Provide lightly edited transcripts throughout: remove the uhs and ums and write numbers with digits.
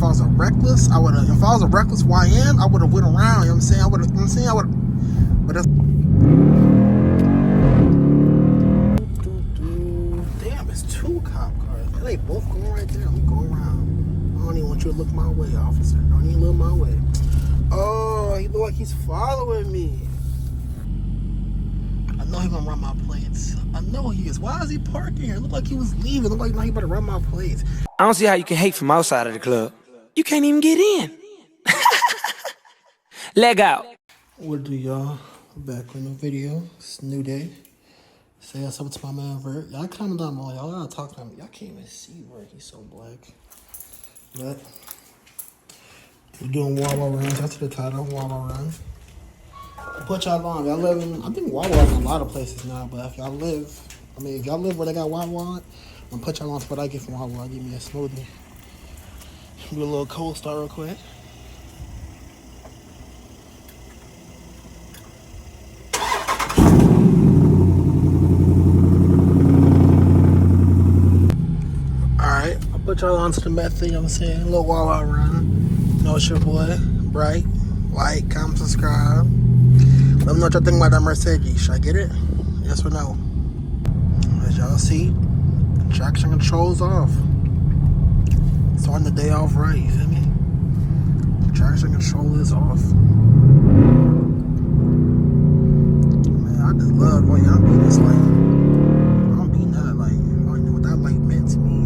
if I was a reckless, I would have. If I was a reckless YN, I would have went around. You know what I'm saying? I would have. You know what I'm saying? I would. But that's. Damn, it's two cop cars. They both going right there. Let me go around. I don't even want you to look my way, officer. Don't even look my way. Oh, he look like he's following me. I know he gonna run my plates. I know he is. Why is he parking here? It looked like he was leaving. It looked like now he better run my plates. I don't see how you can hate from outside of the club. You can't even get in. Leg out. What do y'all? Back with a new video. It's a new day. Say what's up to my man Vert. Y'all comment down below. Y'all gotta talk to him. Y'all can't even see Vert. He's so black. But we're doing Wawa runs. That's the title. Wawa runs. Put y'all on. Y'all live in, I think Wawa is in a lot of places now, but if y'all live, if y'all live where they got Wawa, I'm gonna put y'all on to what I get from Wawa. Give me a smoothie. Do a little cold start real quick. Alright, I'll put y'all on to the method, you know what I'm saying? A little Wawa run. You know it's your boy, Bright. Like, comment, subscribe. Let me know what y'all think about that Mercedes. Should I get it? Yes or no? As y'all see, traction control's off. Starting the day off right, you feel me? Traction control is off. Man, I just love when y'all beat this light. I don't beat that light. I don't even know what that light meant to me.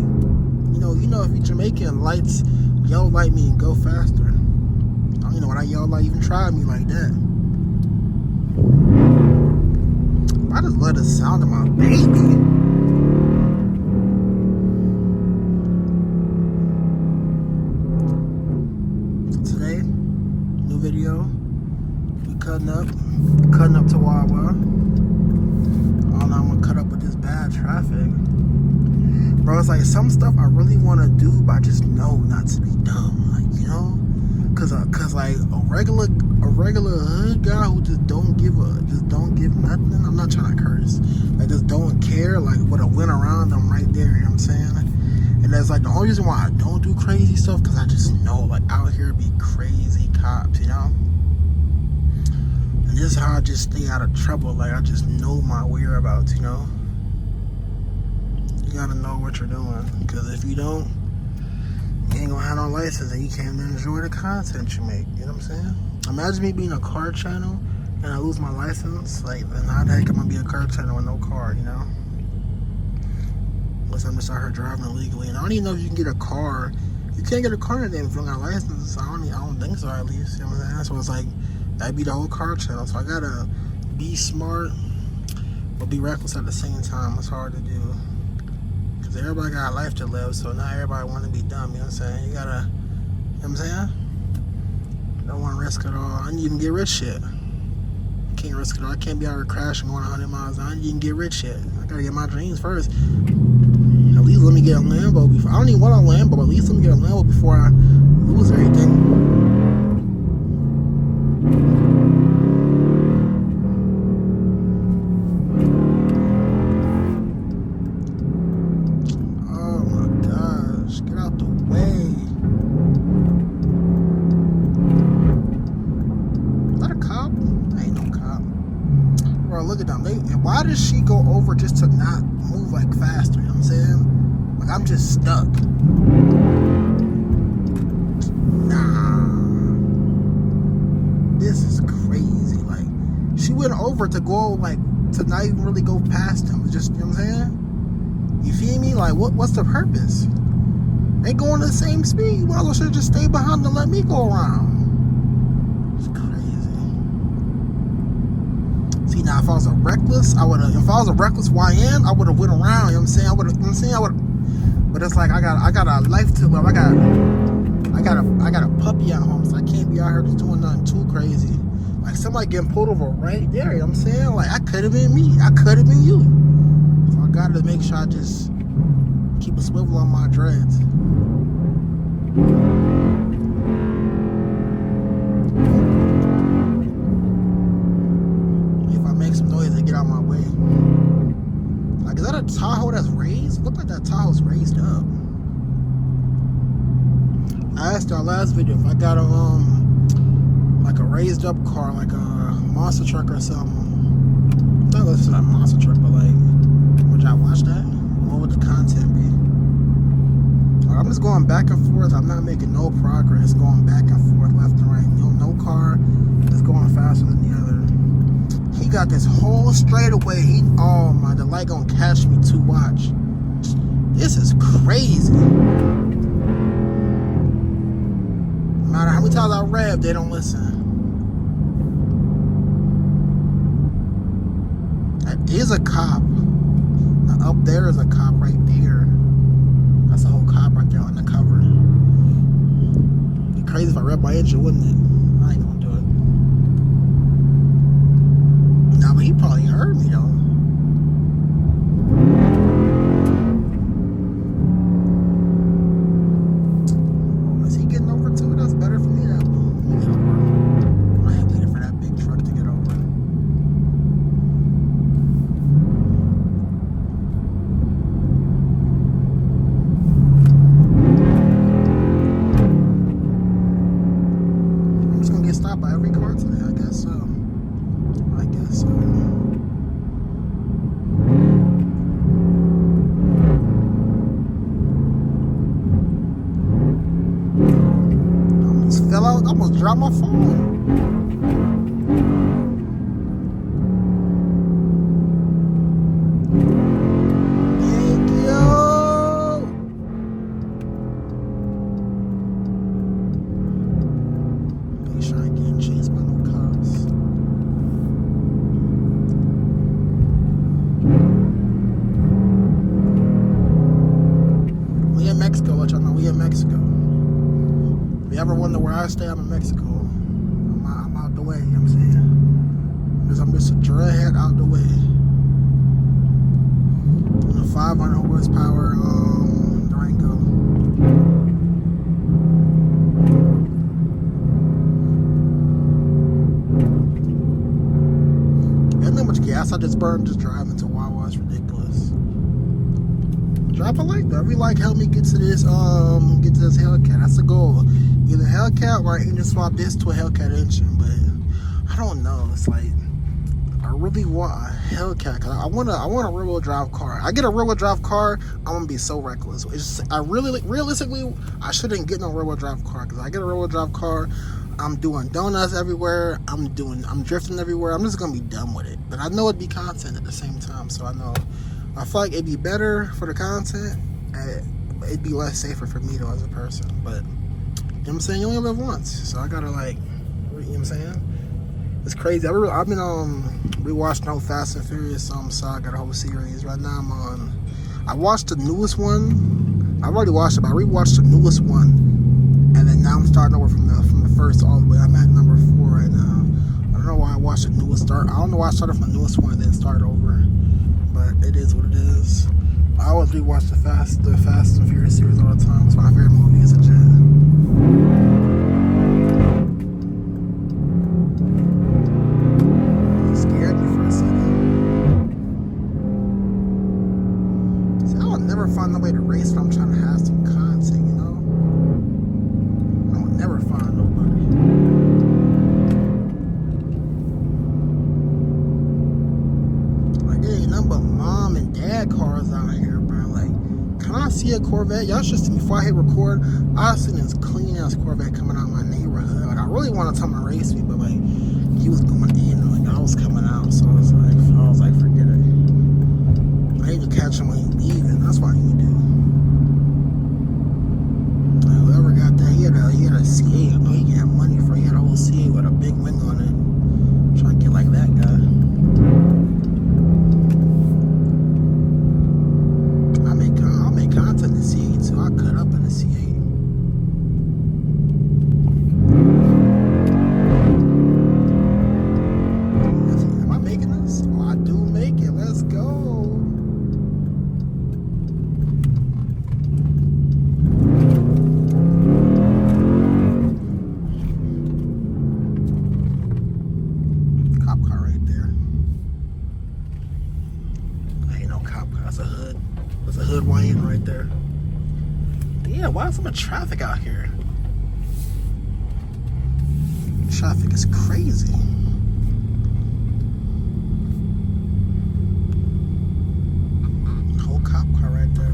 You know, if you're Jamaican, lights, yellow light mean go faster. I don't even know why that yellow light even tried me like that. I just love the sound of my baby. Today, new video. We cutting up to Wawa. Oh no, I'm gonna cut up with this bad traffic. Bro, it's like some stuff I really want to do, but I just know not to be dumb. Like, you know? Cause like a regular hood guy who just don't give nothing. I'm not trying to curse. Like just don't care. Like would have went around them right there. You know what I'm saying? And that's like the only reason why I don't do crazy stuff. Cause I just know like out here be crazy cops. You know. And this is how I just stay out of trouble. Like I just know my whereabouts. You know. You gotta know what you're doing. Cause if you don't, you ain't gonna have no license and you can't enjoy the content you make. You know what I'm saying? Imagine me being a car channel and I lose my license. Like, then how the heck am I gonna be a car channel with no car, you know? Unless I'm just out here driving illegally. And I don't even know if you can get a car. You can't get a car today if you don't got a license. I don't think so, at least. You know what I'm saying? So it's like, that'd be the whole car channel. So I gotta be smart, but be reckless at the same time. It's hard to do. Because everybody got a life to live, so not everybody want to be dumb, you know what I'm saying? You gotta, you know what I'm saying? Don't want to risk it all. I didn't even get rich yet. Can't risk it all. I can't be out here crashing going 100 miles. I didn't even get rich yet. I gotta get my dreams first. At least let me get a Lambo before. I don't even want a Lambo, but at least let me get a Lambo before I lose everything. Look at them. Why does she go over just to not move like faster? You know what I'm saying? Like I'm just stuck. Nah. This is crazy. Like she went over to go like to not even really go past him. Just, you know what I'm saying? You feel me? Like what's the purpose? They going the same speed. You might as well should just stay behind and let me go around. It's crazy. See, now if I was a reckless, if I was a reckless YN, I would have went around, you know what I'm saying? You know what I'm saying? But it's like I got a life to live. I got a puppy at home, so I can't be out here just doing nothing too crazy. Like somebody getting pulled over right there, you know what I'm saying? Like I could have been me. I could have been you. So I gotta make sure I just keep a swivel on my dreads. Some noise and get out of my way. Like, is that a Tahoe that's raised? Look like that Tahoe's raised up. I asked our last video if I got a like a raised up car, like a monster truck or something. Not listen to a monster truck, but like, would y'all watch that? What would the content be? I'm just going back and forth. I'm not making no progress going back and forth, left and right. No car is going faster than the other. He got this whole straightaway. Oh my, the light gonna catch me to watch. This is crazy. No matter how many times I rev, they don't listen. That is a cop. Now, up there is a cop right there. That's a whole cop right there undercover. It'd be crazy if I rev my engine, wouldn't it? I ain't gonna do it. Nah, but he probably heard me though. Oh, is he getting over too? That's better for me. That let me get over. I ain't waiting for that big truck to get over. I'm just gonna get stopped by every car today. I guess so. I guess so. Almost fell out. Almost dropped my phone. Thank you. Make sure I ain't getting chased by no cops. We in Mexico, let y'all know we in Mexico. If you ever wonder where I stay, I'm in Mexico. I'm out the way, you know what I'm saying? Because I'm just a dreadhead out the way. In a 500 horsepower Durango. You know how much gas I just burned just driving to Wawa? It's ridiculous. Drop a like though. Every like help me get to this Hellcat. That's the goal. Either Hellcat or I engine swap this to a Hellcat engine. But I don't know. It's like I really want a Hellcat because I want a rear wheel drive car. I get a rear wheel drive car, I'm gonna be so reckless. It's just, realistically I shouldn't get no rear wheel drive car because I get a rear wheel drive car, I'm doing donuts everywhere. I'm drifting everywhere. I'm just gonna be done with it. But I know it'd be content at the same time, so I know. I feel like it'd be better for the content. It'd be less safer for me though as a person. But you know what I'm saying? You only live once, so I gotta like, you know what I'm saying? It's crazy. I've been rewatching the whole Fast and Furious saga, the whole series. Right now I watched the newest one. I've already watched it, but I rewatched the newest one, and then now I'm starting over from the first all the way. I'm at number 4 right now. I don't know why I watched the newest start. I don't know why I started from the newest one and then started over. But it is what it is. I always rewatch the Fast and Furious series all the time. It's my favorite movie as a jet. It scared me for a second. See, I would never find a way to race when I'm trying to have some content, you know? I would never find nobody. Like, there ain't nothing but mom and dad cars out here, bro. Like, can I see a Corvette? Y'all should see me before I hit record. I seen this clean ass Corvette coming out of my neighborhood. Like, I really wanted to tell him to race me, but like, he was going in, and like I was coming out, so I was like, forget it. I need to catch him when he's leaving. That's what I need to do. Like, whoever got that, he had a C8. I know he can have money for. He had a whole C8 with a big wing on it. I'm trying to get like that guy. I'll make content in the C8 too. I'll cut up in the C8. Am I making this? Oh, I do make it. Let's go. Cop car right there. Ain't no cop car. That's a hood. There's a hood Wayne right there. Yeah, why is so much traffic out here? Traffic is crazy. Whole cop car right there.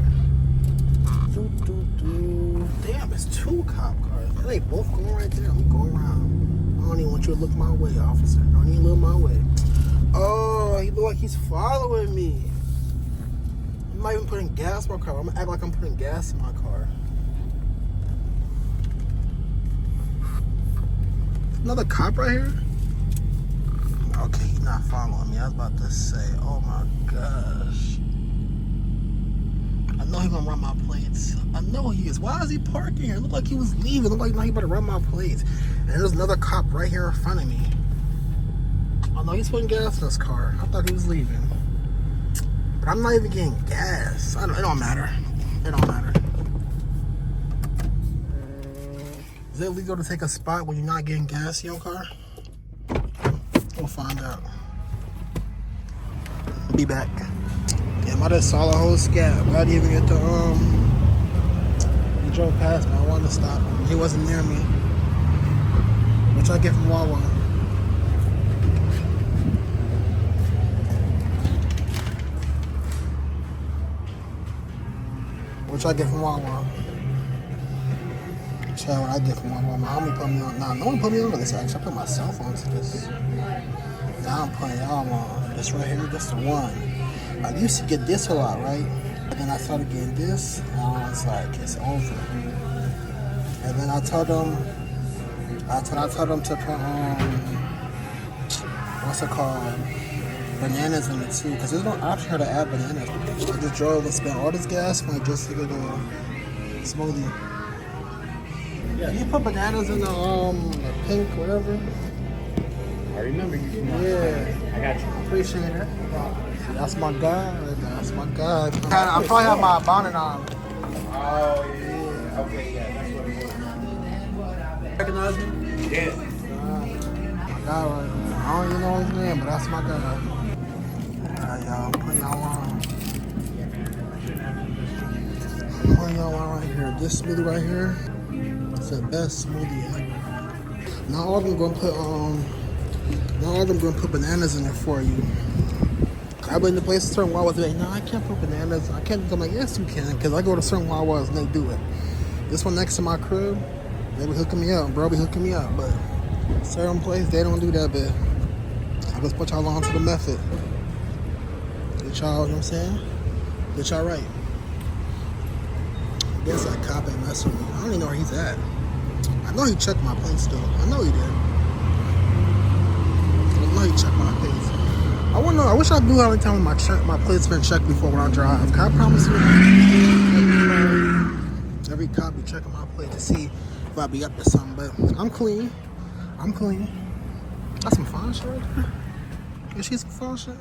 Damn, it's 2 cop cars. They both going right there. I'm going around. I don't even want you to look my way, officer. Don't even look my way. Oh, he look like he's following me. I'm not even putting gas in my car. I'm gonna act like I'm putting gas in my car. Another cop right here? Okay, he's not following me. I was about to say, oh my gosh. I know he's gonna run my plates. I know he is. Why is he parking here? It looked like he was leaving. It looked like now he better run my plates. And there's another cop right here in front of me. I know he's putting gas in his car. I thought he was leaving. But I'm not even getting gas. It don't matter. It don't matter. Is it illegal to take a spot when you're not getting gas in your car? We'll find out. Be back. Yeah, I just saw the whole scat. But I didn't even get to, he drove past me. I wanted to stop him. He wasn't near me. Which I get from Wawa. Which I get from Wawa. Check what I get from Wawa. My homie put me on. Nah, no one put me on this actually. I put myself onto this. Now I'm putting y'all on. This right here, this the one. I used to get this a lot, right? And then I started getting this. And I was like, it's over. And then I told them to put what's it called? Bananas in it too, because there's no option here to add bananas. I just drove and spent all this gas money just to get a smoothie. Yeah, you put bananas in the pink, whatever. I remember you. Yeah, I got you. Appreciate it. That's my guy. That's my guy. I probably have my bonnet on. Oh yeah. Okay, yeah, that's what it was. Recognize me? Yeah. My guy right there. I don't even know his name, but that's my guy. Alright, y'all. Put y'all on. Put y'all on right here. This smoothie right here. It's the best smoothie ever. Not all of them gonna put bananas in there for you. I've been to places certain Wawas like, no, I can't put bananas. I can't. I'm like, yes, you can, because I go to certain Wawas and they do it. This one next to my crib, they be hooking me up, bro. Be hooking me up, but certain places they don't do that bit. I just put y'all on to the method. Get y'all, you know what I'm saying? Get y'all right. I guess that cop ain't messing with me. I don't even know where he's at. I know he checked my plate still. I know he did. I know he checked my plate. I want to know. I wish I knew how many times my plate's been checked before when I drive. Can I promise you? Every cop be checking my plate to see if I be up to something. But I'm clean. I'm clean. That's some fine shit right there. Is she some fine shit?